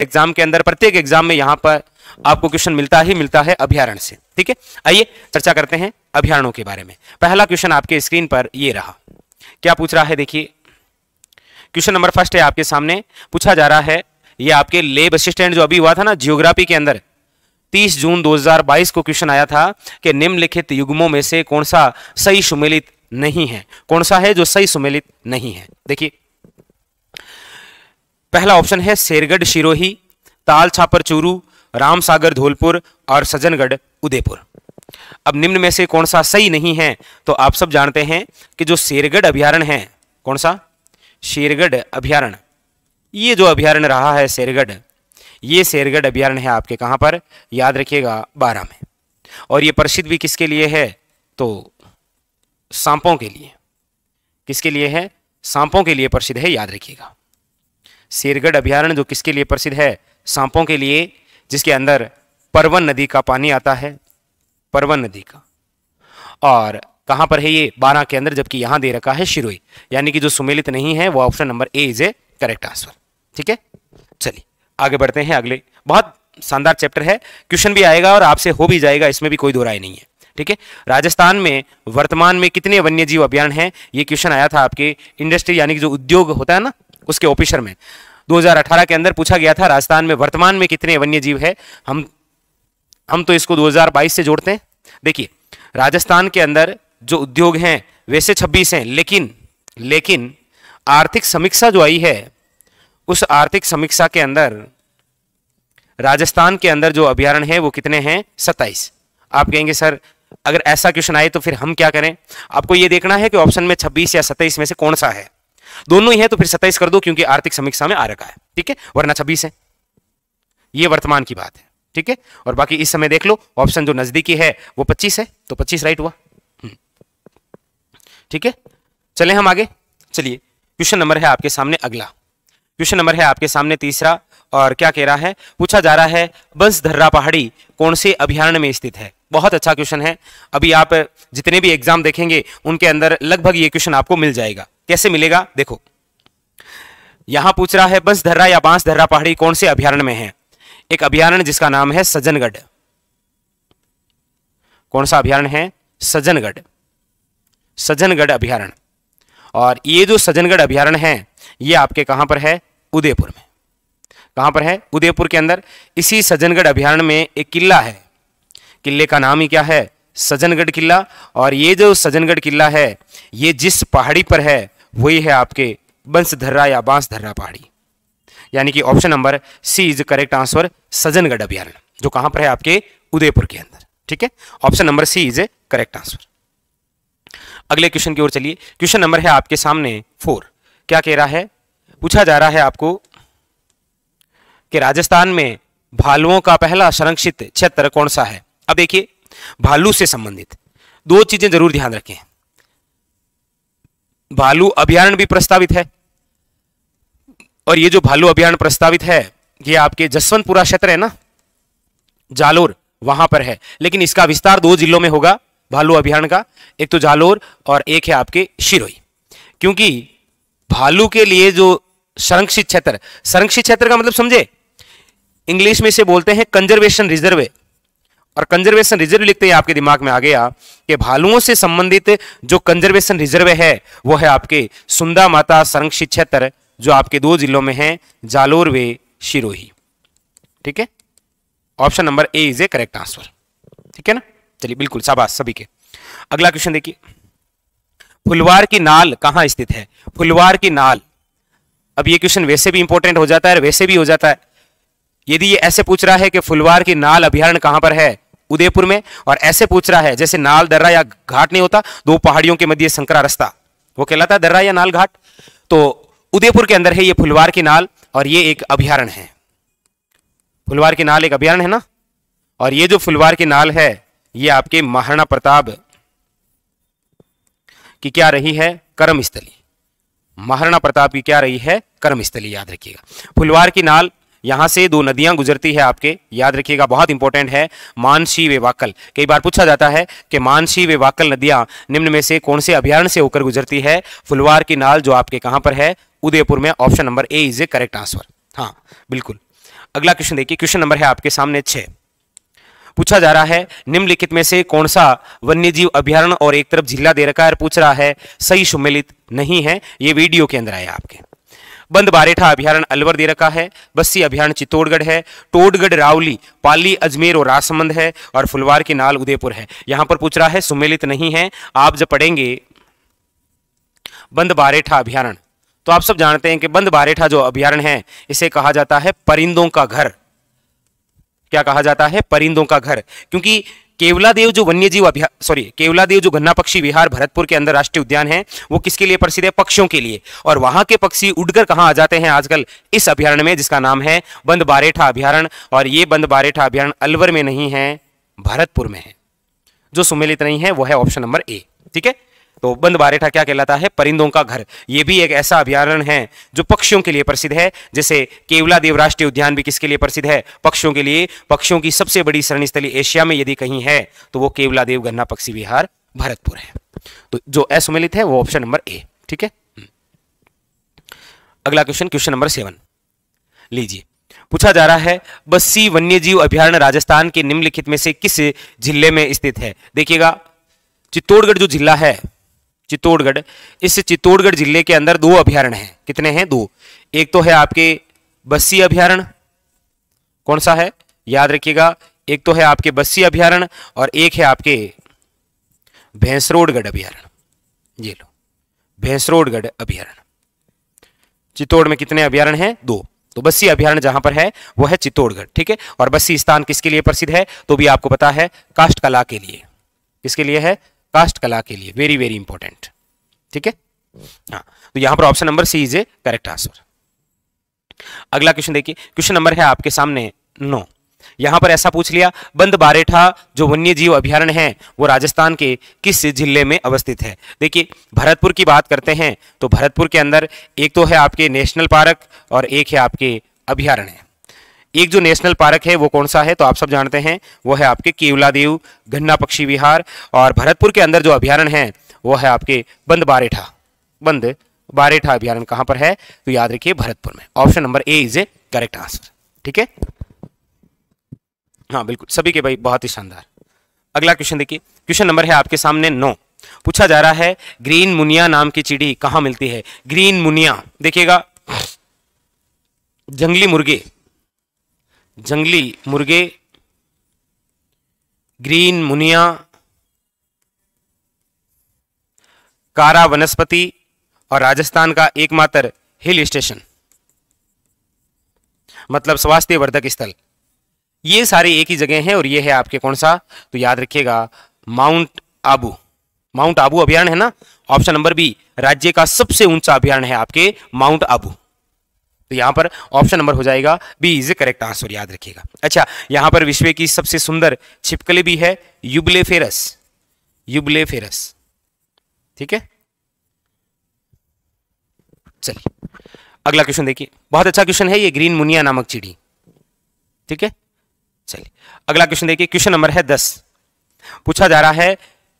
Exam के अंदर, प्रत्येक एग्जाम में यहां पर आपको क्वेश्चन मिलता ही मिलता है अभयारण्य से। ठीक है, आइए चर्चा करते हैं अभयारण्यों के बारे में। पहला क्वेश्चन आपके स्क्रीन पर ये रहा, क्या पूछ रहा है देखिए। क्वेश्चन नंबर फर्स्ट है आपके सामने, पूछा जा रहा है, ये आपके लेब असिस्टेंट जो अभी हुआ था ना जियोग्राफी के अंदर, 30 जून 2022 को क्वेश्चन आया था कि निम्नलिखित युग्मों में से कौन सा सही सुमेलित नहीं है, कौन सा है जो सही सुमेलित नहीं है। देखिए पहला ऑप्शन है शेरगढ़ सिरोही, ताल छापर चूरू, रामसागर धौलपुर और सज्जनगढ़ उदयपुर। अब निम्न में से कौन सा सही नहीं है, तो आप सब जानते हैं कि जो शेरगढ़ अभयारण्य है, कौन सा शेरगढ़ अभयारण्य, ये जो अभयारण्य रहा है शेरगढ़, ये शेरगढ़ अभयारण्य है आपके कहां पर, याद रखिएगा बारां में। और ये प्रसिद्ध भी किसके लिए है, तो सांपों के लिए। किसके लिए है, सांपों के लिए प्रसिद्ध है, याद रखिएगा। शेरगढ़ अभयारण्य जो किसके लिए प्रसिद्ध है, सांपों के लिए, जिसके अंदर परवन नदी का पानी आता है, परवन नदी का। और कहां पर है ये, बारां के अंदर, जबकि यहां दे रखा है सिरोही, यानी कि जो सुमेलित नहीं है वो option number A is a correct answer. ठीक है, चलिए आगे बढ़ते हैं। अगले बहुत शानदार चैप्टर है, क्वेश्चन भी आएगा और आपसे हो भी जाएगा, इसमें भी कोई दो राय नहीं है। ठीक है, राजस्थान में वर्तमान में कितने वन्यजीव अभयारण्य हैं, ये क्वेश्चन आया था आपके इंडस्ट्री यानी कि जो उद्योग होता है ना उसके ऑफिसर में, 2018 के अंदर पूछा गया था राजस्थान में वर्तमान में कितने वन्यजीव है। हम तो इसको 2022 से जोड़ते हैं। देखिए राजस्थान के अंदर जो उद्योग हैं वैसे 26 हैं, लेकिन आर्थिक समीक्षा जो आई है, उस आर्थिक समीक्षा के अंदर राजस्थान के अंदर जो अभयारण्य है वो कितने हैं, 27। आप कहेंगे सर अगर ऐसा क्वेश्चन आए तो फिर हम क्या करें, आपको ये देखना है कि ऑप्शन में 26 या 27 में से कौन सा है। दोनों ही है तो फिर 27 कर दो, क्योंकि आर्थिक समीक्षा में आ रखा है। ठीक है, वरना 26 है, ये वर्तमान की बात है। ठीक है, और बाकी इस समय देख लो ऑप्शन जो नजदीकी है वो 25 है, तो 25 राइट हुआ। ठीक है, चले हम आगे। चलिए क्वेश्चन नंबर है आपके सामने अगला, क्वेश्चन नंबर है आपके सामने तीसरा, और क्या कह रहा है, पूछा जा रहा है बंसधर्रा पहाड़ी कौन से अभयारण्य में स्थित है। बहुत अच्छा क्वेश्चन है, अभी आप जितने भी एग्जाम देखेंगे उनके अंदर लगभग ये क्वेश्चन आपको मिल जाएगा। कैसे मिलेगा, देखो यहां पूछ रहा है बंसधर्रा या बांसधर्रा पहाड़ी कौन से अभयारण्य में है। एक अभयारण्य जिसका नाम है सज्जनगढ़। कौन सा अभयारण्य है, सज्जनगढ़, सज्जनगढ़ अभयारण्य। और ये जो सज्जनगढ़ अभयारण्य है ये आपके कहां पर है, उदयपुर में। कहां पर है, उदयपुर के अंदर। इसी सज्जनगढ़ अभयारण्य में एक किला है, किले का नाम ही क्या है, सज्जनगढ़ किला। और ये जो सज्जनगढ़ किला है ये जिस पहाड़ी पर है वही है आपके बंसधर्रा या बांसधर्रा पहाड़ी, यानी कि option number C is correct answer, Sajjangarh अभयारण्य जो कहां पर है आपके उदयपुर के अंदर। ठीक है, option number C is a correct answer. अगले क्वेश्चन की ओर चलिए, क्वेश्चन नंबर है आपके सामने 4। क्या कह रहा है, पूछा जा रहा है आपको कि राजस्थान में भालुओं का पहला संरक्षित क्षेत्र कौन सा है। अब देखिए भालू से संबंधित दो चीजें जरूर ध्यान रखें, भालू अभयारण्य भी प्रस्तावित है, और ये जो भालू अभयारण्य प्रस्तावित है ये आपके जसवंतपुरा क्षेत्र है ना, जालोर, वहां पर है। लेकिन इसका विस्तार 2 जिलों में होगा भालू अभयारण्य का, एक तो जालोर और एक है आपके सिरोही। क्योंकि भालू के लिए जो संरक्षित क्षेत्र का मतलब समझे, इंग्लिश में इसे बोलते हैं कंजर्वेशन रिजर्व। और कंजर्वेशन रिजर्व लिखते ही आपके दिमाग में आ गया कि भालुओं से संबंधित जो कंजर्वेशन रिजर्व है वो है आपके सुंदा माता संरक्षित क्षेत्र, जो आपके 2 जिलों में है, जालोर व सिरोही। ठीक है, option number A is a correct answer. ठीक है ना, चलिए बिल्कुल शाबाश सभी के। अगला क्वेश्चन देखिए, फुलवार की नाल कहां स्थित है। फुलवार की नाल, अब ये क्वेश्चन वैसे भी इंपॉर्टेंट हो जाता है और वैसे भी हो जाता है। यदि ये ऐसे पूछ रहा है कि फुलवार की नाल अभयारण्य कहां पर है, उदयपुर में, और ऐसे पूछ रहा है जैसे नाल दर्रा या घाट नहीं होता, 2 पहाड़ियों के मध्य संकरा रास्ता, वो कहलाता है दर्रा या नाल घाट, तो उदयपुर के अंदर है ये फुलवार की नाल, और ये एक अभयारण्य है। फुलवार की नाल एक अभयारण्य है ना, और ये जो फुलवार की नाल है ये आपके महाराणा प्रताप की क्या रही है, कर्मस्थली। महाराणा प्रताप की क्या रही है, कर्मस्थली, याद रखिएगा। फुलवार की नाल, यहां से 2 नदियां गुजरती है आपके, याद रखिएगा, बहुत इंपॉर्टेंट है, मानसी व वाकल। कई बार पूछा जाता है कि मानसी व वाकल नदियां निम्न में से कौन से अभयारण्य से होकर गुजरती है। फुलवार की नाल जो आपके कहां पर है, उदयपुर में, option number A is a correct answer. हाँ बिल्कुल। अगला क्वेश्चन देखिए, क्वेश्चन नंबर है आपके सामने 6। पूछा जा रहा है निम्नलिखित में से कौन सा वन्यजीव अभयारण्य, और एक तरफ जिला दे रखा है, पूछ रहा है सही सम्मिलित नहीं है। ये वीडियो के अंदर आया आपके। बंद बारेठा अभयारण्य अलवर दे रखा है, बस्सी अभयारण्य चित्तौड़गढ़ है, टोडगढ़ रावली पाली अजमेर और राजसमंद है, और फुलवार की नाल उदयपुर है। यहां पर पूछ रहा है सम्मिलित नहीं है। आप जब पढ़ेंगे बंद बारेठा अभयारण्य तो आप सब जानते हैं कि बंद बारेठा जो अभयारण्य है इसे कहा जाता है परिंदों का घर। क्या कहा जाता है? परिंदों का घर। क्योंकि केवलादेव जो वन्यजीव केवलादेव जो गन्ना पक्षी विहार भरतपुर के अंदर राष्ट्रीय उद्यान है वो किसके लिए प्रसिद्ध है? पक्षियों के लिए। और वहां के पक्षी उड़कर कहां आ जाते हैं आजकल? इस अभयारण्य में, जिसका नाम है बंद बारेठा अभयारण्य। और ये बंद बारेठा अभयारण्य अलवर में नहीं है, भरतपुर में है। जो सम्मिलित नहीं है वो है ऑप्शन नंबर ए। ठीक है, तो बंद बारेठा क्या कहलाता है? परिंदों का घर। ये भी एक ऐसा अभयारण्य है जो पक्षियों के लिए प्रसिद्ध है, जैसे केवलादेव राष्ट्रीय उद्यान भी किसके लिए प्रसिद्ध है? पक्षियों के लिए। पक्षियों की सबसे बड़ी शरण स्थली एशिया में यदि कहीं है तो वो केवलादेव गन्ना पक्षी विहार भरतपुर है। तो जो असम्मिलित है वो ऑप्शन नंबर ए। ठीक है, अगला क्वेश्चन, क्वेश्चन नंबर 7 लीजिए। पूछा जा रहा है बस्सी वन्यजीव अभयारण्य राजस्थान के निम्नलिखित में से किस जिले में स्थित है? देखिएगा, चित्तौड़गढ़ जो जिला है, चित्तौड़गढ़, इस चित्तौड़गढ़ जिले के अंदर 2 अभयारण्य हैं। कितने हैं? 2। एक तो है आपके बस्सी अभयारण्य, कौन सा है याद रखिएगा, एक तो है आपके बस्सी अभयारण्य और एक है आपके भैंसरोडगढ़ अभयारण्य। ये लो, भैंसरोडगढ़ अभयारण्य। चित्तौड़ में कितने अभयारण्य हैं? 2। तो बस्सी अभयारण्य जहां पर है वो है चित्तौड़गढ़। ठीक है, और बस्सी स्थान किसके लिए प्रसिद्ध है? तो भी आपको पता है, काष्ठ कला के लिए। किसके लिए है? काष्ठ कला के लिए। Very very important. ठीक है, हाँ, तो यहां पर option number C is a correct answer. अगला क्वेश्चन देखिए, क्वेश्चन नंबर है आपके सामने 9। यहां पर ऐसा पूछ लिया बंद बारेठा जो वन्यजीव अभयारण्य है वो राजस्थान के किस जिले में अवस्थित है? देखिए, भरतपुर की बात करते हैं तो भरतपुर के अंदर एक तो है आपके नेशनल पार्क और एक है आपके अभयारण्य। एक जो नेशनल पार्क है वो कौन सा है? तो आप सब जानते हैं वो है आपके केवलादेव गन्ना पक्षी विहार। और भरतपुर के अंदर जो अभयारण्य है वो है आपके बंद बारेठा। बंद बारेठा अभयारण्य कहां पर है? तो याद रखिए भरतपुर में। Option number A is a correct answer. ठीक है, हाँ बिल्कुल, सभी के भाई बहुत ही शानदार। अगला क्वेश्चन देखिए, क्वेश्चन नंबर है आपके सामने 9। पूछा जा रहा है ग्रीन मुनिया नाम की चिड़ी कहां मिलती है? ग्रीन मुनिया, देखिएगा, जंगली मुर्गे, ग्रीन मुनिया, कारा वनस्पति और राजस्थान का एकमात्र हिल स्टेशन, मतलब स्वास्थ्य वर्धक स्थल, ये सारे एक ही जगह हैं। और ये है आपके कौन सा? तो याद रखिएगा माउंट आबू। माउंट आबू अभयारण्य है ना। ऑप्शन नंबर बी, राज्य का सबसे ऊंचा अभयारण्य है आपके माउंट आबू। तो यहां पर ऑप्शन नंबर हो जाएगा B is a correct answer, याद रखिएगा। अच्छा, यहां पर विश्व की सबसे सुंदर छिपकली भी है, यूबलेफेरस। ठीक है, चलिए अगला क्वेश्चन देखिए, बहुत अच्छा क्वेश्चन है ये, ग्रीन मुनिया नामक चिड़ी। ठीक है, चलिए अगला क्वेश्चन देखिए, क्वेश्चन नंबर है 10। पूछा जा रहा है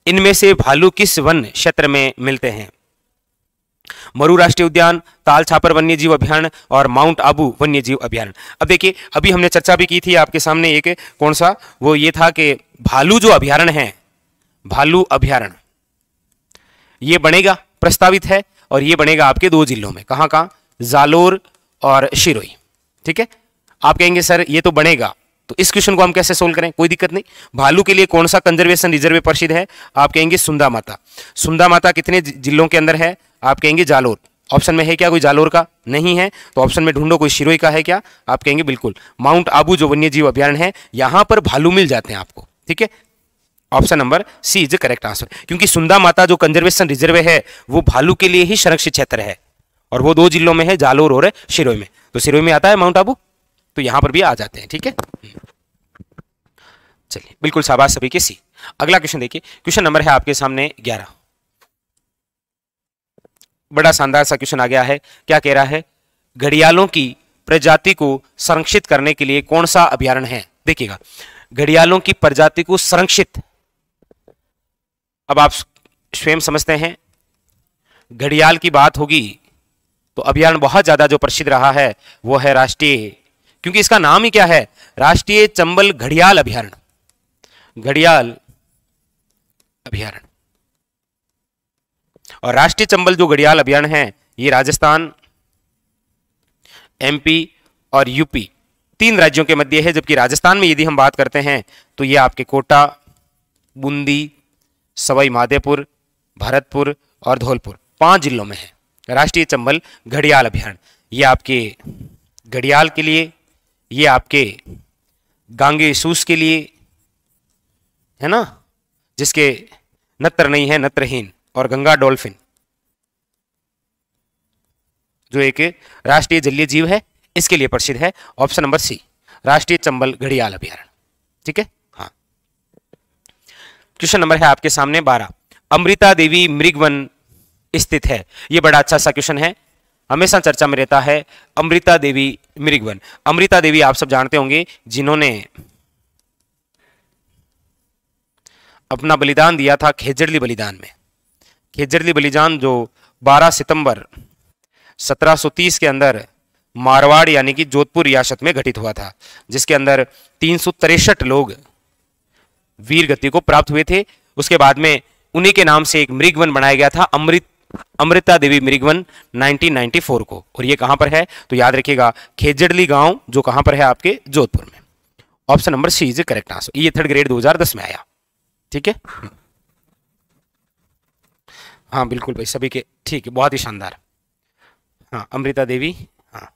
इनमें से भालू किस वन क्षेत्र में मिलते हैं? मरू राष्ट्रीय उद्यान, ताल छापर वन्यजीव अभयारण्य और माउंट आबू वन्यजीव अभयारण्य। अब देखिए, अभी हमने चर्चा भी की थी आपके सामने एक, कौन सा? वो ये था कि भालू जो अभयारण्य है, भालू अभयारण्य ये बनेगा, प्रस्तावित है, और ये बनेगा आपके 2 जिलों में। कहां कहां? जालोर और शिरोई। ठीक है, आप कहेंगे सर ये तो बनेगा, तो इस क्वेश्चन को हम कैसे सोल्व करें? कोई दिक्कत नहीं। भालू के लिए कौन सा कंजर्वेशन रिजर्व प्रसिद्ध है? आप कहेंगे सुंदा माता। सुंदा माता कितने जिलों के अंदर है? आप कहेंगे जालोर। ऑप्शन में है क्या कोई जालोर का? नहीं है, तो ऑप्शन में ढूंढो कोई शिरोई का है क्या? आप कहेंगे बिल्कुल माउंट आबू जो वन्यजीव अभयारण्य है यहां पर भालू मिल जाते हैं आपको। ठीक है, option number C is correct answer, क्योंकि सुंदा माता जो कंजर्वेशन रिजर्व है वो भालू के लिए ही संरक्षित क्षेत्र है, और वो 2 जिलों में है, जालोर और शिरोई में। तो शिरोई में आता है माउंट आबू, तो यहां पर भी आ जाते हैं। ठीक है, चलिए बिल्कुल शाबाश सभी के सी। अगला क्वेश्चन देखिए, क्वेश्चन नंबर है आपके सामने 11। बड़ा शानदार सा क्वेश्चन आ गया है। क्या कह रहा है? घड़ियालों की प्रजाति को संरक्षित करने के लिए कौन सा अभयारण्य है? देखिएगा, घड़ियालों की प्रजाति को संरक्षित, अब आप स्वयं समझते हैं, घड़ियाल की बात होगी तो अभयारण्य बहुत ज्यादा जो प्रसिद्ध रहा है वो है राष्ट्रीय क्योंकि इसका नाम ही क्या है, राष्ट्रीय चंबल घड़ियाल अभयारण्य, घड़ियाल अभयारण्य। और राष्ट्रीय चंबल जो घड़ियाल अभयारण्य है ये राजस्थान, एमपी और यूपी 3 राज्यों के मध्य है, जबकि राजस्थान में यदि हम बात करते हैं तो ये आपके कोटा, बूंदी, सवाई माधोपुर, भरतपुर और धौलपुर 5 जिलों में है राष्ट्रीय चंबल घड़ियाल अभयारण्य। ये आपके घड़ियाल के लिए, ये आपके गांगे सूस के लिए है ना, जिसके नत्र नहीं है, नत्रहीन, और गंगा डॉल्फिन जो एक राष्ट्रीय जलीय जीव है इसके लिए प्रसिद्ध है। ऑप्शन नंबर सी, राष्ट्रीय चंबल घड़ियाल अभयारण्य। ठीक है, हाँ। क्वेश्चन नंबर है आपके सामने 12, अमृता देवी मृगवन स्थित है। यह बड़ा अच्छा सा क्वेश्चन है, हमेशा चर्चा में रहता है। अमृता देवी मृगवन, अमृता देवी आप सब जानते होंगे जिन्होंने अपना बलिदान दिया था खेजड़ली बलिदान में। खेजड़ली बलिदान जो 12 सितंबर 1730 के अंदर मारवाड़ यानी कि जोधपुर रियासत में घटित हुआ था, जिसके अंदर 363 लोग वीर गति को प्राप्त हुए थे। उसके बाद में उन्हीं के नाम से एक मृगवन बनाया गया था, अमृता देवी मृगवन 1994 को। और ये कहां पर है तो याद रखिएगा खेजड़ली गांव, जो कहां पर है आपके जोधपुर में। Option number C is correct answer. ये 3rd ग्रेड 2010 में आया। ठीक है, हाँ बिल्कुल भाई, सभी के ठीक है, बहुत ही शानदार। हाँ अमृता देवी, हाँ।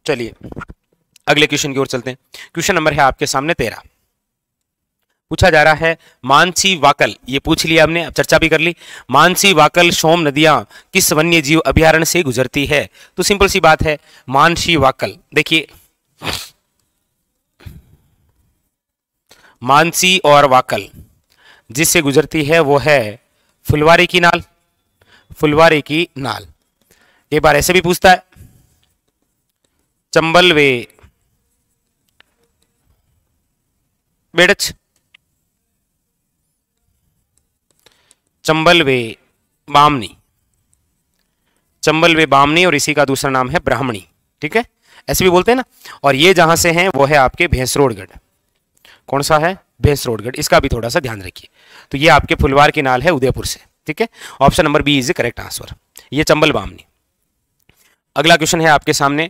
चलिए अगले क्वेश्चन की ओर चलते हैं। क्वेश्चन नंबर है आपके सामने 13। पूछा जा रहा है मानसी वाकल, ये पूछ लिया हमने, अब चर्चा भी कर ली। मानसी वाकल सोम नदियां किस वन्य जीव अभयारण्य से गुजरती है? तो सिंपल सी बात है, मानसी वाकल, देखिए मानसी और वाकल जिससे गुजरती है वो है फुलवारी की नाल, फुलवारी की नाल। एक बार ऐसे भी पूछता है, चंबल वे बेड़च, चंबल वे बामनी, चंबल वे बामनी, और इसी का दूसरा नाम है ब्राह्मणी। ठीक है, ऐसे भी बोलते हैं ना। और ये जहां से हैं वो है आपके भैंसरोडगढ़। कौन सा है? भैंसरोडगढ़। इसका भी थोड़ा सा ध्यान रखिए। तो ये आपके फुलवार की नाल है उदयपुर से। ठीक है, option number B is correct answer, ये चंबल बामनी। अगला क्वेश्चन है आपके सामने,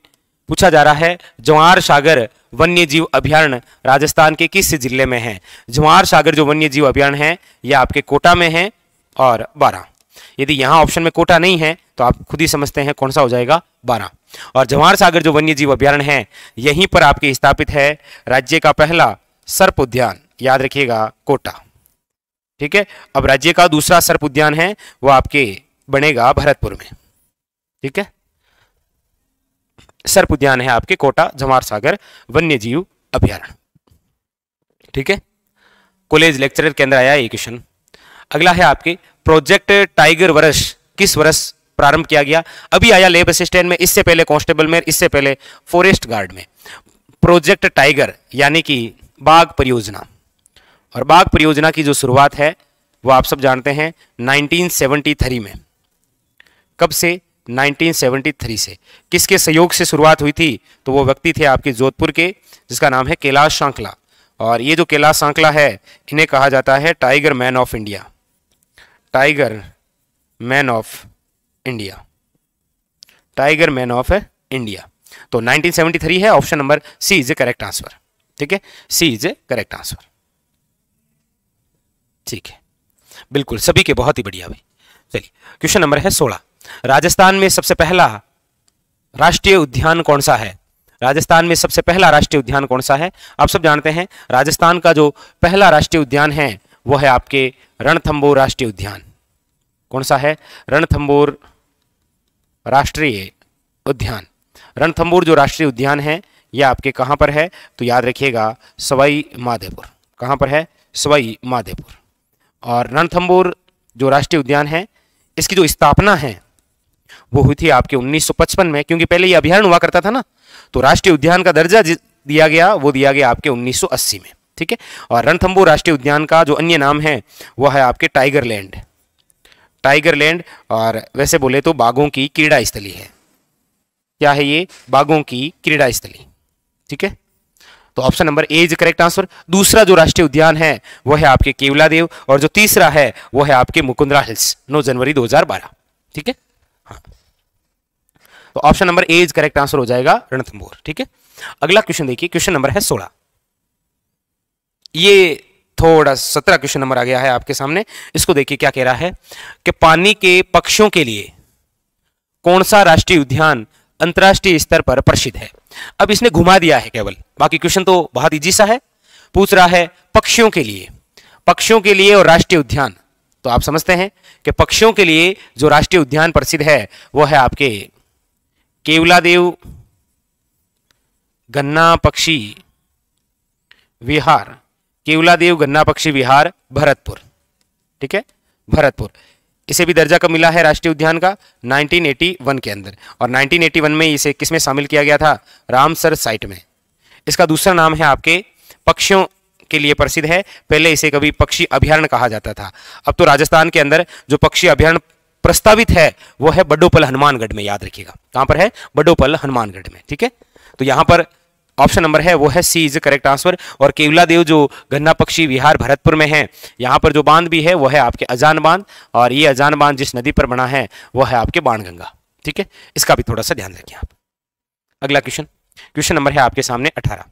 पूछा जा रहा है जवार सागर वन्य जीव अभयारण्य राजस्थान के किस जिले में है? जवार सागर जो वन्य जीव अभयारण्य है ये आपके कोटा में है और 12। यदि यहां ऑप्शन में कोटा नहीं है तो आप खुद ही समझते हैं कौन सा हो जाएगा, 12। और जवार सागर जो वन्य जीव अभयारण्य है यहीं पर आपके स्थापित है राज्य का पहला सर्प उद्यान, याद रखिएगा कोटा। ठीक है, अब राज्य का दूसरा सर्प उद्यान है वो आपके बनेगा भरतपुर में। ठीक है, सर्प उद्यान है आपके कोटा जवार सागर वन्य जीव अभयारण्य। ठीक है, कॉलेज लेक्चरर के अंदर आया ये क्वेश्चन। अगला है आपके प्रोजेक्ट टाइगर वर्ष किस वर्ष प्रारंभ किया गया? अभी आया लेब असिस्टेंट में, इससे पहले कांस्टेबल में, इससे पहले फॉरेस्ट गार्ड में। प्रोजेक्ट टाइगर यानी कि बाघ परियोजना, और बाघ परियोजना की जो शुरुआत है वो आप सब जानते हैं 1973 में। कब से? 1973 से। किसके सहयोग से शुरुआत हुई थी? तो वो व्यक्ति थे आपके जोधपुर के, जिसका नाम है कैलाश सांकला। और ये जो कैलाश सांकला है इन्हें कहा जाता है tiger man of India, tiger man of India, tiger man of India. तो 1973 है, option number C is a correct answer. ठीक है, C is a correct answer. ठीक है, बिल्कुल सभी के बहुत ही बढ़िया भाई। चलिए क्वेश्चन नंबर है 16, राजस्थान में सबसे पहला राष्ट्रीय उद्यान कौन सा है? राजस्थान में सबसे पहला राष्ट्रीय उद्यान कौन सा है? आप सब जानते हैं राजस्थान का जो पहला राष्ट्रीय उद्यान है वो है आपके रणथंबोर राष्ट्रीय उद्यान। कौन सा है? रणथंबोर राष्ट्रीय उद्यान। रणथंबोर जो राष्ट्रीय उद्यान है ये आपके कहां पर है? तो याद रखिएगा सवाई माधोपुर। कहां पर है? सवाई माधोपुर। और रणथंबोर जो राष्ट्रीय उद्यान है इसकी जो स्थापना है वो हुई थी आपके 1955 में, क्योंकि पहले ये अभयारण्य हुआ करता था ना, तो राष्ट्रीय उद्यान का दर्जा दिया गया वो दिया गया आपके 1980 में। ठीक है, और रणथंबोर राष्ट्रीय उद्यान का जो अन्य नाम है वो है आपके टाइगर लैंड, टाइगर लैंड, और वैसे बोले तो बाघों की क्रीड़ा स्थली है। क्या है ये? बाघों की क्रीड़ा स्थली। ठीक है, तो option number A is correct answer. दूसरा जो राष्ट्रीय उद्यान है वो है आपके केवलादेव, और जो तीसरा है वो है आपके मुकुंदरा हिल्स, 9 जनवरी 2012। ठीक है, हाँ, तो option number A is correct answer हो जाएगा रणथंभौर। ठीक है, अगला क्वेश्चन देखिए, क्वेश्चन नंबर है 16। ये थोड़ा 17 क्वेश्चन नंबर आ गया है आपके सामने। इसको देखिए क्या कह रहा है कि पानी के पक्षियों के लिए कौन सा राष्ट्रीय उद्यान अंतरराष्ट्रीय स्तर पर प्रसिद्ध है? अब इसने घुमा दिया है केवल, बाकी क्वेश्चन तो बहुत इजी सा है। पूछ रहा है पक्षियों के लिए, पक्षियों के लिए और राष्ट्रीय उद्यान। तो आप समझते हैं कि पक्षियों के लिए जो राष्ट्रीय उद्यान प्रसिद्ध है वो है आपके केवलादेव गन्ना पक्षी विहार, केवलादेव गन्ना पक्षी विहार, भरतपुर। ठीक है, भरतपुर। इसे भी दर्जा कब मिला है राष्ट्रीय उद्यान का? 1981 के अंदर, और 1981 में इसे किसमें शामिल किया गया था? रामसर साइट में। इसका दूसरा नाम है आपके पक्षियों के लिए प्रसिद्ध है, पहले इसे कभी पक्षी अभयारण्य कहा जाता था। अब तो राजस्थान के अंदर जो पक्षी अभयारण्य प्रस्तावित है वो है बडोपल हनुमानगढ़ में, याद रखिएगा। कहां पर है? बडोपल हनुमानगढ़ में। ठीक है, तो यहां पर ऑप्शन नंबर है वो है सी इज करेक्ट आंसर। और केवलादेव जो गन्ना पक्षी विहार भरतपुर में है, यहाँ पर जो बांध भी है वो है आपके अजान बांध, और ये अजान बांध जिस नदी पर बना है वो है आपके बाणगंगा। ठीक है, इसका भी थोड़ा सा ध्यान रखिए आप। अगला क्वेश्चन, क्वेश्चन नंबर है आपके सामने 18।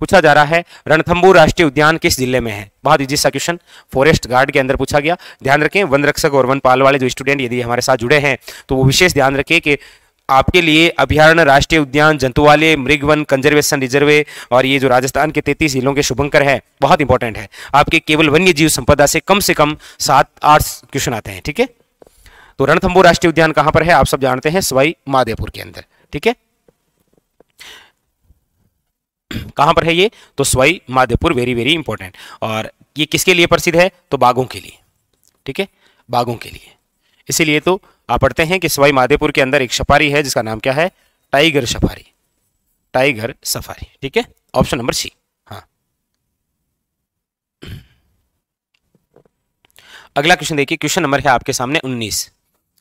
पूछा जा रहा है रणथंभौर राष्ट्रीय उद्यान किस जिले में है? बहुत इजी सा क्वेश्चन, फॉरेस्ट गार्ड के अंदर पूछा गया। ध्यान रखें, वन रक्षक और वन पाल वाले जो स्टूडेंट यदि हमारे साथ जुड़े हैं तो वो विशेष ध्यान रखें कि आपके लिए अभयारण्य, राष्ट्रीय उद्यान, जंतुवालय, मृगवन, कंजर्वेशन रिजर्व और ये जो राजस्थान के 33 जिलों के शुभंकर है, बहुत इंपॉर्टेंट है। आपके केवल वन्य जीव संपदा से कम 7-8 क्वेश्चन आते हैं। ठीक है, तो रणथंभौर राष्ट्रीय उद्यान कहां पर है? आप सब जानते हैं, सवाई माधोपुर के अंदर। ठीक है, कहां पर है ये? तो Sawai Madhopur, very very important. और ये किसके लिए प्रसिद्ध है? तो बाघों के लिए। ठीक है, बाघों के लिए। इसीलिए तो आप पढ़ते हैं कि सवाई माधोपुर के अंदर एक सफारी है जिसका नाम क्या है? Tiger safari, tiger safari. ठीक है, ऑप्शन नंबर सी। हाँ, अगला क्वेश्चन देखिए, क्वेश्चन नंबर है आपके सामने 19।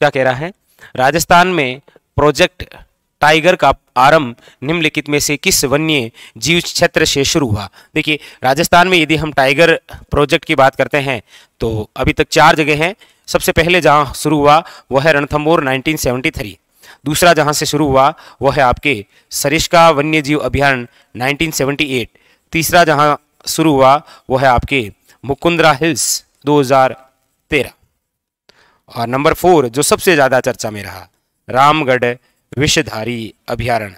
क्या कह रहा है? राजस्थान में प्रोजेक्ट टाइगर का आरंभ निम्नलिखित में से किस वन्य जीव क्षेत्र से शुरू हुआ? देखिए, राजस्थान में यदि हम टाइगर प्रोजेक्ट की बात करते हैं तो अभी तक 4 जगह हैं। सबसे पहले जहां शुरू हुआ वो है रणथंभौर 1973। दूसरा जहां से शुरू हुआ वो है आपके सरिस्का वन्य जीव अभयारण्य 1978। तीसरा जहां शुरू हुआ वो है आपके मुकुंदरा हिल्स 2013। और नंबर 4 जो सबसे ज्यादा चर्चा में रहा, रामगढ़ विषधारी अभयारण्य,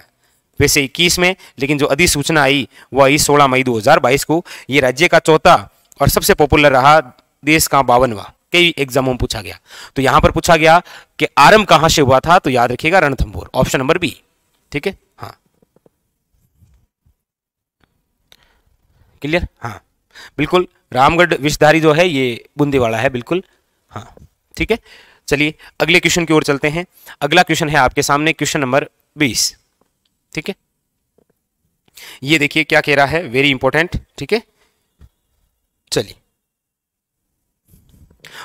वैसे 21 में, लेकिन जो अधिसूचना आई वो आई 16 मई 2022 को। ये राज्य का चौथा और सबसे पॉपुलर रहा, देश का 52वां। कई एग्जामों में पूछा गया। तो यहां पर पूछा गया कि आरंभ कहां से हुआ था, तो याद रखिएगा रणथंभौर, ऑप्शन नंबर बी। ठीक है, हाँ, क्लियर? हाँ, बिल्कुल, रामगढ़ विषधारी जो है ये बूंदीवाड़ा है, बिल्कुल। हाँ, ठीक है, चलिए अगले क्वेश्चन की ओर चलते हैं। अगला क्वेश्चन है आपके सामने, क्वेश्चन नंबर 20। ठीक है, ये देखिए क्या कह रहा है, वेरी इंपॉर्टेंट। ठीक है, चलिए,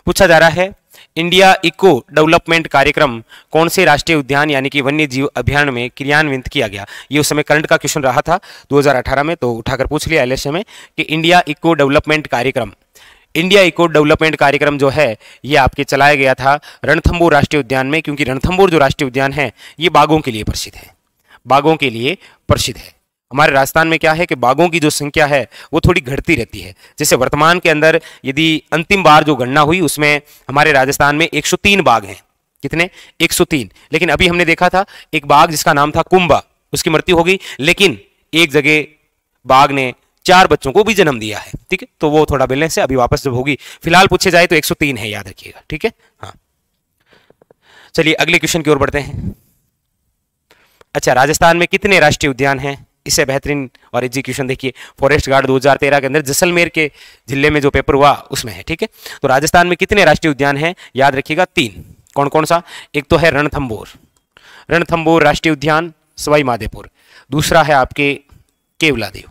पूछा जा रहा है इंडिया इको डेवलपमेंट कार्यक्रम कौन से राष्ट्रीय उद्यान यानी कि वन्य जीव अभयारण्य में क्रियान्वित किया गया? ये उस समय करंट का क्वेश्चन रहा था 2018 में, तो उठाकर पूछ लिया एलएसए में कि इंडिया इको डेवलपमेंट कार्यक्रम, इंडिया इको डेवलपमेंट कार्यक्रम जो है ये आपके चलाया गया था रणथंभौर राष्ट्रीय उद्यान में, क्योंकि रणथंभौर जो राष्ट्रीय उद्यान है ये बाघों के लिए प्रसिद्ध है, बाघों के लिए प्रसिद्ध है। हमारे राजस्थान में क्या है कि बाघों की जो संख्या है वो थोड़ी घटती रहती है। जैसे वर्तमान के अंदर यदि अंतिम बार जो गणना हुई उसमें हमारे राजस्थान में 103 बाघ हैं। कितने? 103। लेकिन अभी हमने देखा था एक बाघ जिसका नाम था कुंभा, उसकी मृत्यु हो गई, लेकिन एक जगह बाघ ने 4 बच्चों को भी जन्म दिया है। ठीक है, तो वो थोड़ा बैलेंस है, अभी वापस जब होगी, फिलहाल पूछे जाए तो 103 है, याद रखिएगा। ठीक है, हाँ, चलिए अगले क्वेश्चन की ओर बढ़ते हैं। अच्छा, राजस्थान में कितने राष्ट्रीय उद्यान हैं? इससे बेहतरीन और एग्जीक्यूशन देखिए, फॉरेस्ट गार्ड 2013 के अंदर जैसलमेर के जिले में जो पेपर हुआ उसमें है। ठीक है, तो राजस्थान में कितने राष्ट्रीय उद्यान हैं? याद रखिएगा 3। कौन कौन सा? एक तो है रणथंभौर, रणथंभौर राष्ट्रीय उद्यान सवाई माधोपुर, दूसरा है आपके केवलादेव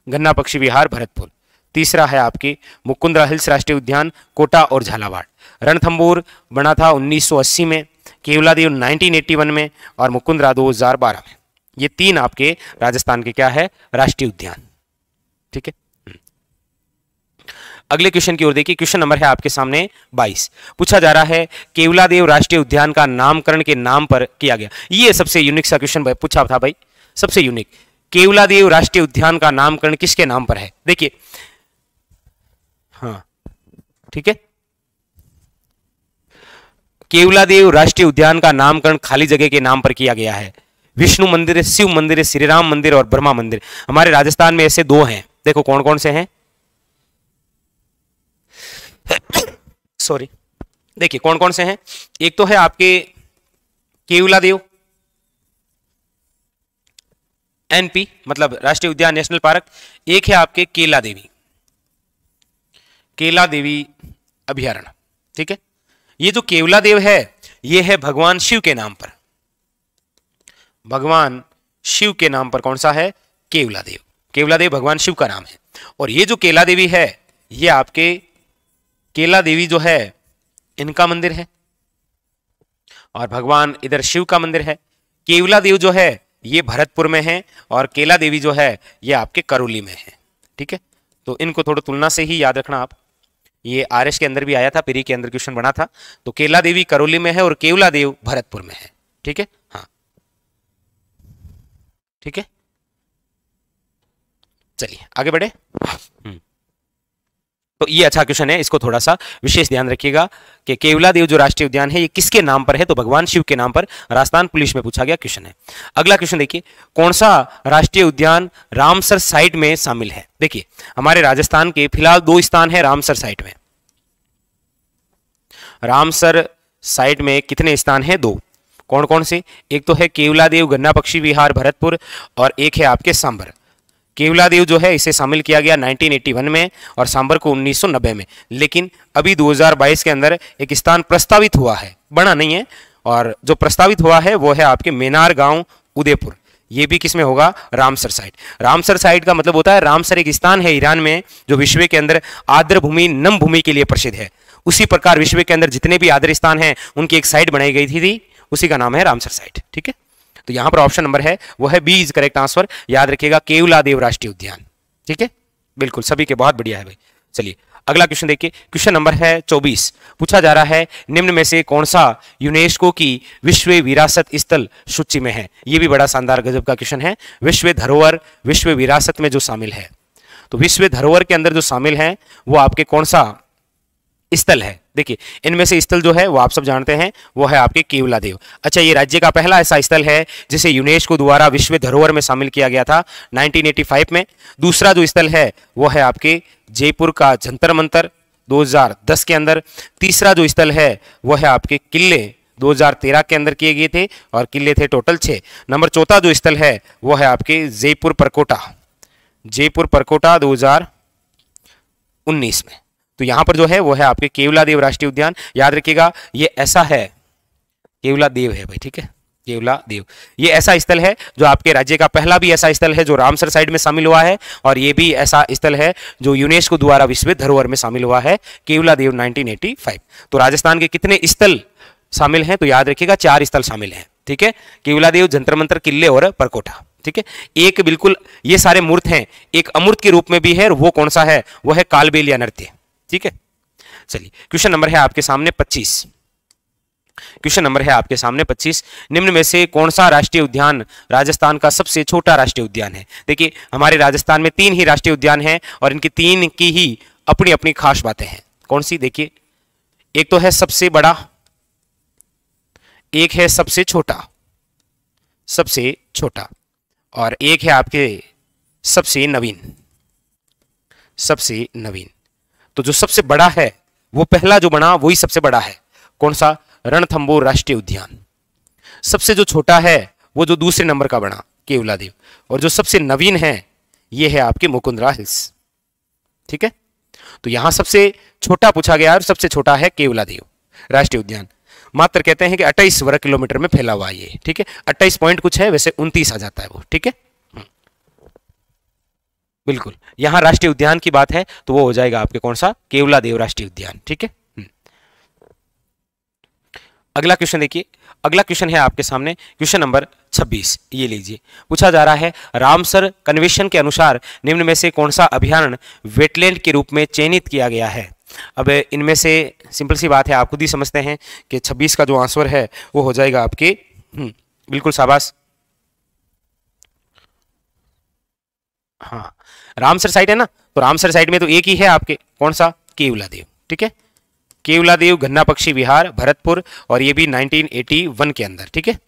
गन्ना पक्षी विहार भरतपुर, तीसरा है आपके मुकुंदरा हिल्स राष्ट्रीय उद्यान कोटा और झालावाड़, रणथंबोर बना था 1980 में, केवलादेव 1981 में और मुकुंदरा 2012 में। ये तीन आपके राजस्थान के क्या है, राष्ट्रीय उद्यान। ठीक है, अगले क्वेश्चन की ओर देखिए। क्वेश्चन नंबर है आपके सामने 22। पूछा जा रहा है केवलादेव राष्ट्रीय उद्यान का नामकरण के नाम पर किया गया। ये सबसे यूनिक सा क्वेश्चन पूछा था भाई, सबसे यूनिक। केवलादेव राष्ट्रीय उद्यान का नामकरण किसके नाम पर है? देखिए, हाँ ठीक है, केवलादेव राष्ट्रीय उद्यान का नामकरण खाली जगह के नाम पर किया गया है। विष्णु मंदिर, शिव मंदिर, श्री राम मंदिर और ब्रह्मा मंदिर। हमारे राजस्थान में ऐसे दो हैं, देखो कौन कौन से हैं। सॉरी, देखिए कौन कौन से हैं। एक तो है आपके केवलादेव एनपी, मतलब राष्ट्रीय उद्यान नेशनल पार्क। एक है आपके केला देवी, केला देवी अभयारण्य। ठीक है, ये जो केवलादेव है ये है भगवान शिव के नाम पर, भगवान शिव के नाम पर कौन सा है, केवलादेव। केवलादेव भगवान शिव का नाम है। और ये जो केला देवी है ये आपके केला देवी जो है इनका मंदिर है और भगवान इधर शिव का मंदिर है। केवलादेव जो है ये भरतपुर में है और केला देवी जो है ये आपके करौली में है। ठीक है, तो इनको थोड़ा तुलना से ही याद रखना आप। ये आरएस के अंदर भी आया था, पीरी के अंदर क्वेश्चन बना था। तो केला देवी करौली में है और केवलादेव भरतपुर में है। ठीक है, हाँ ठीक है, चलिए आगे बढ़े। तो ये अच्छा क्वेश्चन है, इसको थोड़ा सा विशेष ध्यान रखिएगा कि केवलादेव जो राष्ट्रीय उद्यान है ये किसके नाम पर है, तो भगवान शिव के नाम पर। राजस्थान पुलिस में पूछा गया क्वेश्चन है। अगला क्वेश्चन देखिए, कौन सा राष्ट्रीय उद्यान रामसर साइट में शामिल है? देखिए हमारे राजस्थान के फिलहाल दो स्थान है रामसर साइट में। रामसर साइट में कितने स्थान है? दो। कौन कौन से? एक तो है केवलादेव गन्ना पक्षी विहार भरतपुर और एक है आपके सांबर। केवलादेव जो है इसे शामिल किया गया 1981 में और सांबर को 1990 में। लेकिन अभी 2022 के अंदर एक स्थान प्रस्तावित हुआ है, बना नहीं है, और जो प्रस्तावित हुआ है वो है आपके मेनार गांव उदयपुर। ये भी किसमें होगा? Ramsar site. रामसर साइट का मतलब होता है, रामसर एक स्थान है ईरान में जो विश्व के अंदर आर्द्र भूमि, नम भूमि के लिए प्रसिद्ध है। उसी प्रकार विश्व के अंदर जितने भी आर्द्र स्थान हैं उनकी एक साइट बनाई गई थी, उसी का नाम है रामसर साइट। ठीक है, तो यहां पर ऑप्शन नंबर है वो है बी इज करेक्ट आंसर। याद रखिएगा, केवलादेव राष्ट्रीय उद्यान। ठीक है, बिल्कुल सभी के बहुत बढ़िया है भाई। चलिए अगला क्वेश्चन देखिए। क्वेश्चन नंबर है 24। पूछा जा रहा है निम्न में से कौन सा यूनेस्को की विश्व विरासत स्थल सूची में है? ये भी बड़ा शानदार गजब का क्वेश्चन है। विश्व धरोहर, विश्व विरासत में जो शामिल है, तो विश्व धरोहर के अंदर जो शामिल है वो आपके कौन सा स्थल है? देखिए इनमें से स्थल जो है वो आप सब जानते हैं, वो है आपके केवलादेव। अच्छा, ये राज्य का पहला ऐसा स्थल है जिसे यूनेस्को द्वारा विश्व धरोहर में शामिल किया गया था 1985 में। दूसरा जो स्थल है वो है आपके जयपुर का जंतर मंतर 2010 के अंदर। तीसरा जो स्थल है वो है आपके किले 2013 के अंदर किए गए थे और किले थे टोटल 6। नंबर चौथा जो स्थल है वो है आपके जयपुर परकोटा, जयपुर परकोटा 2019 में। तो यहां पर जो है वो है आपके केवलादेव राष्ट्रीय उद्यान। याद रखिएगा ये ऐसा है, केवलादेव है भाई। ठीक है, केवलादेव ये ऐसा स्थल है जो आपके राज्य का पहला भी ऐसा स्थल है जो रामसर साइट में शामिल हुआ है, और ये भी ऐसा स्थल है जो यूनेस्को द्वारा विश्व धरोहर में शामिल हुआ है, केवलादेव 1985। तो राजस्थान के कितने स्थल शामिल हैं? तो याद रखिएगा 4 स्थल शामिल हैं। ठीक है, केवलादेव, जंतर मंतर, किले और परकोटा। ठीक है, एक बिल्कुल ये सारे मूर्त हैं, एक अमूर्त के रूप में भी है, वो कौन सा है? वो है कालबेलिया नृत्य। ठीक है, चलिए क्वेश्चन नंबर है आपके सामने 25। क्वेश्चन नंबर है आपके सामने 25। निम्न में से कौन सा राष्ट्रीय उद्यान राजस्थान का सबसे छोटा राष्ट्रीय उद्यान है? देखिए हमारे राजस्थान में 3 ही राष्ट्रीय उद्यान हैं और इनकी 3 की ही अपनी अपनी खास बातें हैं। कौन सी? देखिए एक तो है सबसे बड़ा, एक है सबसे छोटा, सबसे छोटा, और एक है आपके सबसे नवीन, सबसे नवीन। तो जो सबसे बड़ा है वो पहला जो बना वही सबसे बड़ा है। कौन सा? रणथंबोर राष्ट्रीय उद्यान। सबसे जो छोटा है वो जो दूसरे नंबर का बना, केवलादेव। और जो सबसे नवीन है ये है आपके मुकुंदरा हिल्स। ठीक है, तो यहां सबसे छोटा पूछा गया और सबसे छोटा है केवलादेव राष्ट्रीय उद्यान। मात्र कहते हैं कि 28 वर्ग किलोमीटर में फैला हुआ है ये। ठीक है, 28 पॉइंट कुछ है, वैसे 29 आ जाता है वो। ठीक है, बिल्कुल यहां राष्ट्रीय उद्यान की बात है तो वो हो जाएगा आपके कौन सा? केवलादेव राष्ट्रीय उद्यान। ठीक है, अगला क्वेश्चन देखिए, अगला क्वेश्चन है आपके सामने क्वेश्चन नंबर 26। ये लीजिए, पूछा जा रहा है रामसर कन्वेंशन के अनुसार निम्न में से कौन सा अभयारण्य वेटलैंड के रूप में चयनित किया गया है। अब इनमें से सिंपल सी बात है, आप खुद ही समझते हैं कि 26 का जो आंसर है वो हो जाएगा आपके बिल्कुल शाबाश, हाँ रामसर साइट है ना, तो रामसर साइट में तो एक ही है आपके, कौन सा, केवलादेव। ठीक है, केवलादेव गन्ना पक्षी विहार भरतपुर, और ये भी 1981 के अंदर। ठीक है,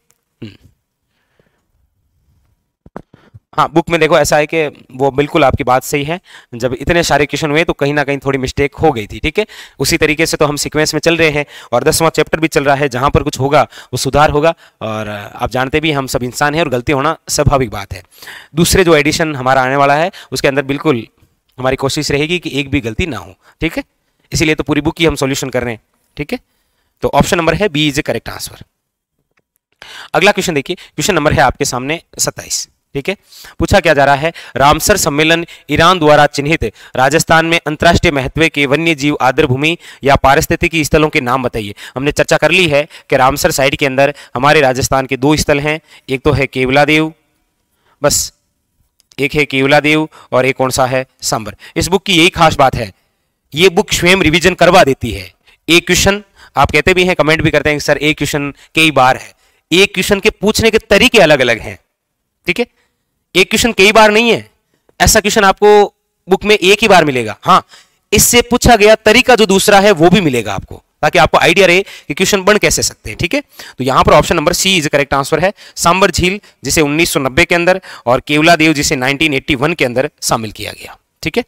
हाँ बुक में देखो ऐसा है कि वो बिल्कुल आपकी बात सही है, जब इतने सारे क्वेश्चन हुए तो कहीं ना कहीं थोड़ी मिस्टेक हो गई थी। ठीक है, उसी तरीके से तो हम सीक्वेंस में चल रहे हैं और 10वां चैप्टर भी चल रहा है, जहां पर कुछ होगा वो सुधार होगा, और आप जानते भी हम सब इंसान हैं और गलती होना स्वाभाविक बात है। दूसरे जो एडिशन हमारा आने वाला है उसके अंदर बिल्कुल हमारी कोशिश रहेगी कि एक भी गलती ना हो। ठीक है, इसीलिए तो पूरी बुक की हम सॉल्यूशन कर रहे हैं। ठीक है, तो ऑप्शन नंबर है B is a correct answer. अगला क्वेश्चन देखिए, क्वेश्चन नंबर है आपके सामने 27। ठीक है, पूछा क्या जा रहा है, रामसर सम्मेलन ईरान द्वारा चिन्हित राजस्थान में अंतर्राष्ट्रीय महत्व के वन्य जीव आदर भूमि या पारिस्थितिकी स्थलों के नाम बताइए। हमने चर्चा कर ली है कि रामसर साइट के अंदर हमारे राजस्थान के 2 स्थल हैं, एक तो है केवलादेव, बस एक है केवलादेव और एक कौन सा है, सांबर। इस बुक की यही खास बात है, ये बुक स्वयं रिवीजन करवा देती है। एक क्वेश्चन आप कहते भी हैं, कमेंट भी करते हैं सर एक क्वेश्चन कई बार है, एक क्वेश्चन के पूछने के तरीके अलग अलग हैं। ठीक है, एक क्वेश्चन कई बार नहीं है, ऐसा क्वेश्चन आपको बुक में एक ही बार मिलेगा। हाँ, इससे पूछा गया तरीका जो दूसरा है वो भी मिलेगा आपको, ताकि आपको आइडिया रहे कि क्वेश्चन बन कैसे सकते हैं। ठीक है, तो यहां पर option number C is correct answer है, सांबर झील जिसे 1990 के अंदर और केवलादेव जिसे 1981 के अंदर शामिल किया गया। ठीक है,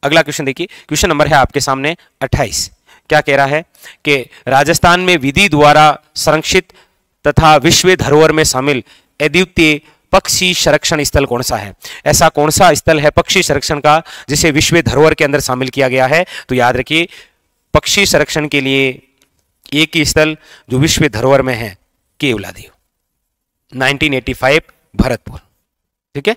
अगला क्वेश्चन देखिए, क्वेश्चन नंबर है आपके सामने 28। क्या कह रहा है कि राजस्थान में विधि द्वारा संरक्षित तथा विश्व धरोहर में शामिल अद्वितीय पक्षी संरक्षण स्थल कौन सा है। ऐसा कौन सा स्थल है पक्षी संरक्षण का जिसे विश्व धरोहर के अंदर शामिल किया गया है। तो याद रखिए, पक्षी संरक्षण के लिए एक ही स्थल जो विश्व धरोहर में है, केवलादेव 1985 भरतपुर। ठीक है,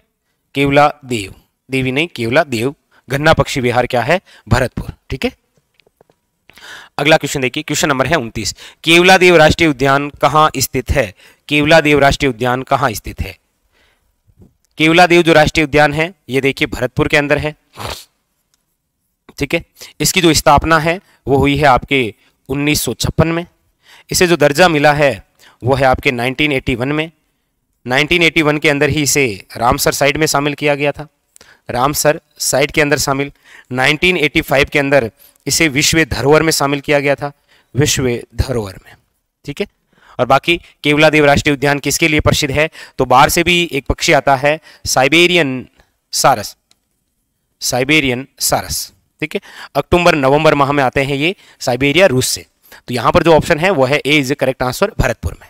केवलादेव, देवी नहीं केवलादेव, गन्ना पक्षी विहार क्या है, भरतपुर। ठीक है, अगला क्वेश्चन देखिए, क्वेश्चन नंबर है 29। केवलादेव राष्ट्रीय उद्यान कहां स्थित है। केवलादेव राष्ट्रीय उद्यान कहां स्थित है। केवलादेव जो राष्ट्रीय उद्यान है ये देखिए भरतपुर के अंदर है। ठीक है, इसकी जो स्थापना है वो हुई है आपके 1956 में। इसे जो दर्जा मिला है वो है आपके 1981 में। 1981 के अंदर ही इसे रामसर साइट में शामिल किया गया था, रामसर साइट के अंदर शामिल। 1985 के अंदर इसे विश्व धरोहर में शामिल किया गया था, विश्व धरोहर में। ठीक है, और बाकी केवलादेव राष्ट्रीय उद्यान किसके लिए प्रसिद्ध है, तो बाहर से भी एक पक्षी आता है, साइबेरियन सारस, साइबेरियन सारस। ठीक है, अक्टूबर नवंबर माह में आते हैं ये साइबेरिया रूस से। तो यहां पर जो ऑप्शन है वो है ए इज करेक्ट आंसर, भरतपुर में।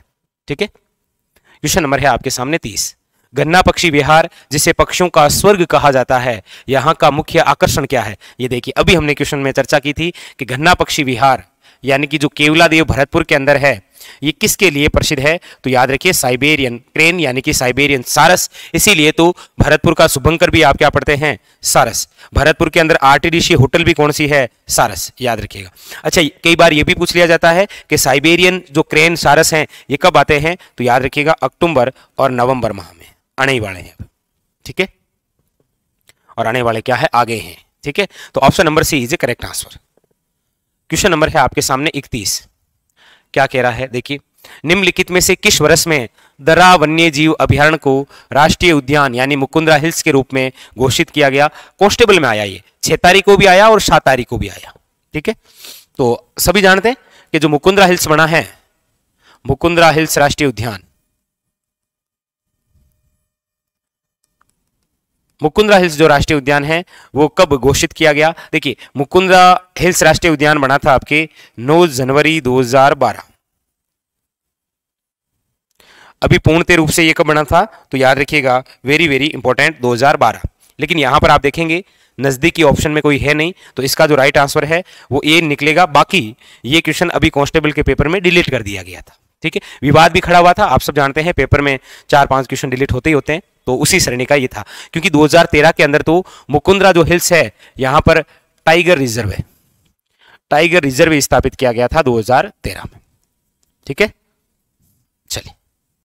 ठीक है, क्वेश्चन नंबर है आपके सामने 30। गन्ना पक्षी विहार जिसे पक्षियों का स्वर्ग कहा जाता है, यहाँ का मुख्य आकर्षण क्या है। ये देखिए, अभी हमने क्वेश्चन में चर्चा की थी कि गन्ना पक्षी विहार यानी कि जो केवलादेव भरतपुर के अंदर है ये किसके लिए प्रसिद्ध है। तो याद रखिए, साइबेरियन क्रेन यानी कि साइबेरियन सारस। इसीलिए तो भरतपुर का शुभंकर भी आप क्या पढ़ते हैं, सारस। भरतपुर के अंदर आरटीडीसी होटल भी कौन सी है, सारस, याद रखिएगा। अच्छा, कई बार ये भी पूछ लिया जाता है कि साइबेरियन जो क्रेन सारस हैं ये कब आते हैं, तो याद रखिएगा अक्टूबर और नवंबर माह में आने ही वाले हैं। ठीक है, और आने वाले क्या है, आगे हैं। ठीक है, तो option number C is a correct answer. Question number है आपके सामने 31। क्या कह रहा है देखिए, निम्नलिखित में से किस वर्ष में दर्रा वन्य जीव अभयारण्य को राष्ट्रीय उद्यान यानी मुकुंदरा हिल्स के रूप में घोषित किया गया। कांस्टेबल में आया, ये 6 तारीख को भी आया और 7 तारीख को भी आया। ठीक है, तो सभी जानते हैं कि जो मुकुंदरा हिल्स बना है, मुकुंदरा हिल्स राष्ट्रीय उद्यान, मुकुंदरा हिल्स जो राष्ट्रीय उद्यान है वो कब घोषित किया गया। देखिए, मुकुंदरा हिल्स राष्ट्रीय उद्यान बना था आपके 9 जनवरी 2012। अभी पूर्णतः रूप से ये कब बना था, तो याद रखिएगा, वेरी वेरी इंपॉर्टेंट, 2012। लेकिन यहां पर आप देखेंगे नजदीकी ऑप्शन में कोई है नहीं, तो इसका जो राइट आंसर है वो ए निकलेगा। बाकी ये क्वेश्चन अभी कांस्टेबल के पेपर में डिलीट कर दिया गया था। ठीक है, विवाद भी खड़ा हुआ था, आप सब जानते हैं पेपर में 4-5 क्वेश्चन डिलीट होते ही होते हैं, तो उसी श्रेणी का ये था। क्योंकि 2013 के अंदर तो मुकुंदरा जो हिल्स है यहां पर टाइगर रिजर्व है, टाइगर रिजर्व स्थापित किया गया था 2013 में। ठीक है, चलिए।